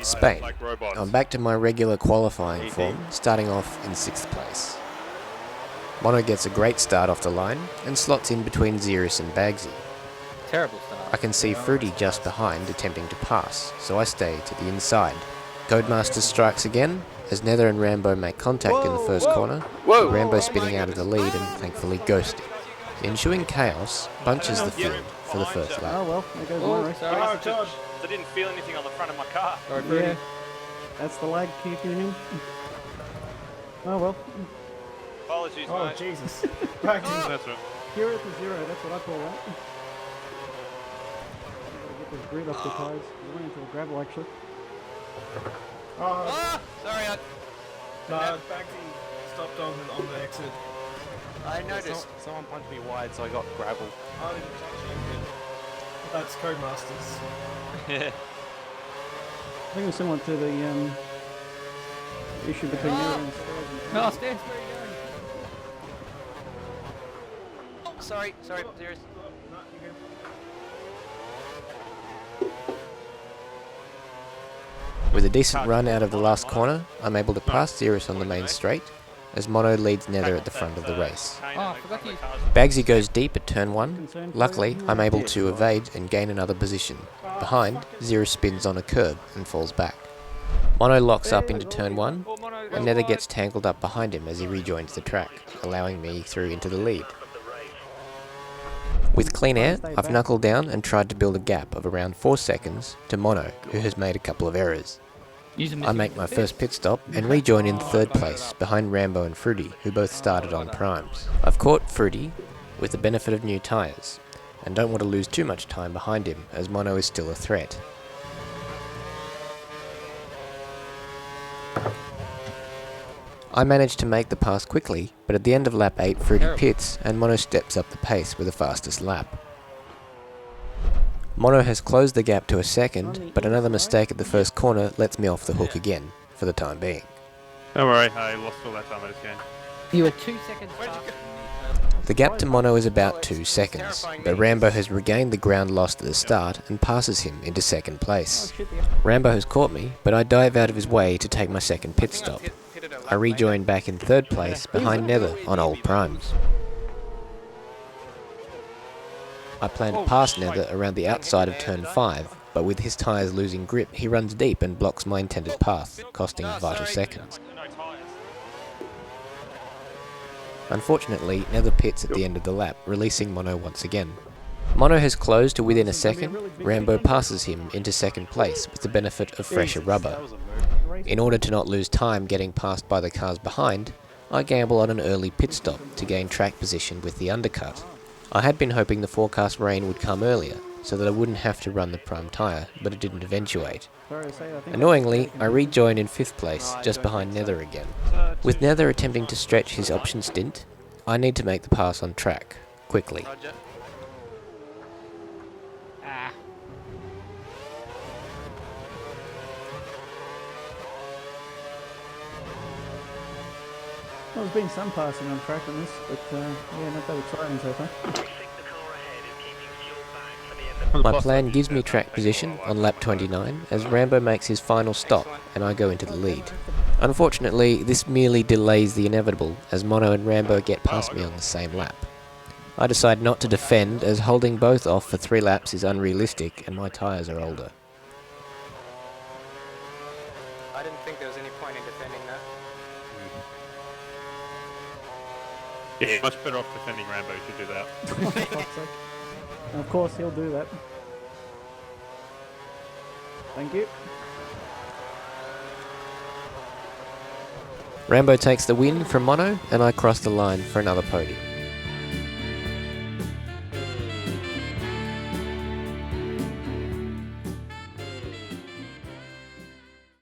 Spain. I'm back to my regular qualifying form, starting off in 6th place. Mono gets a great start off the line and slots in between Xeris and Bagsy. Terrible start. I can see Fruity just behind attempting to pass, so I stay to the inside. Codemaster strikes again as Nether and Rambo make contact in the first corner, with Rambo spinning out of the lead and thankfully ghosting. The ensuing chaos bunches the field for the first lap. Oh well, there goes my race. Oh God! I didn't feel anything on the front of my car. Yeah, that's the lag kicking in. Oh well. Apologies, Oh mate. Jesus! That's right. Here at the zero, that's what I call that. Gotta get this grid off the tyres. We went into the gravel actually. Oh, Sorry, no, Bagsy stopped on the exit. I noticed. Someone punched me wide, so I got gravel. I didn't touch you. That's Codemasters. Yeah. I think it was similar to the issue between you and Stairs. No, Stairs, where are you going? Oh, sorry, serious. No, you're good. With a decent run out of the last corner, I'm able to pass Xeris on the main straight, as Mono leads Nether at the front of the race. Oh, I forgot to use... Bagsy goes deep at turn 1. Luckily, I'm able to evade and gain another position. Behind, Xeris spins on a curb and falls back. Mono locks up into turn 1, and Nether gets tangled up behind him as he rejoins the track, allowing me through into the lead. With clean air, I've knuckled down and tried to build a gap of around 4 seconds to Mono, who has made a couple of errors. I make my first pit stop and rejoin in 3rd place behind Rambo and Fruity, who both started on primes. I've caught Fruity with the benefit of new tyres, and don't want to lose too much time behind him as Mono is still a threat. I manage to make the pass quickly, but at the end of lap 8 Fruity pits and Mono steps up the pace with the fastest lap. Mono has closed the gap to a second, but another mistake at the first corner lets me off the hook again, for the time being. Don't worry, I lost all that time I just gained. You were 2 seconds faster. The gap to Mono is about 2 seconds, but Rambo has regained the ground lost at the start and passes him into 2nd place. Rambo has caught me, but I dive out of his way to take my second pit stop. I rejoin back in 3rd place behind Nether on old primes. I plan to pass Nether around the outside of turn 5, but with his tyres losing grip, he runs deep and blocks my intended path, costing vital seconds. Unfortunately, Nether pits at the end of the lap, releasing Mono once again. Mono has closed to within a second. Rambo passes him into 2nd place with the benefit of fresher rubber. In order to not lose time getting passed by the cars behind, I gamble on an early pit stop to gain track position with the undercut. I had been hoping the forecast rain would come earlier, so that I wouldn't have to run the prime tyre, but it didn't eventuate. Annoyingly, I rejoin in 5th place, just behind Nether again. With Nether attempting to stretch his option stint, I need to make the pass on track, quickly. Well, there's been some passing on track on this, but yeah, not that exciting so far. My plan gives me track position on lap 29 as Rambo makes his final stop and I go into the lead. Unfortunately, this merely delays the inevitable as Mono and Rambo get past me on the same lap. I decide not to defend as holding both off for 3 laps is unrealistic and my tyres are older. I didn't think there was any point in defending that. Yeah, much better off defending Rambo to do that. And of course he'll do that. Thank you. Rambo takes the win from Mono and I cross the line for another podium.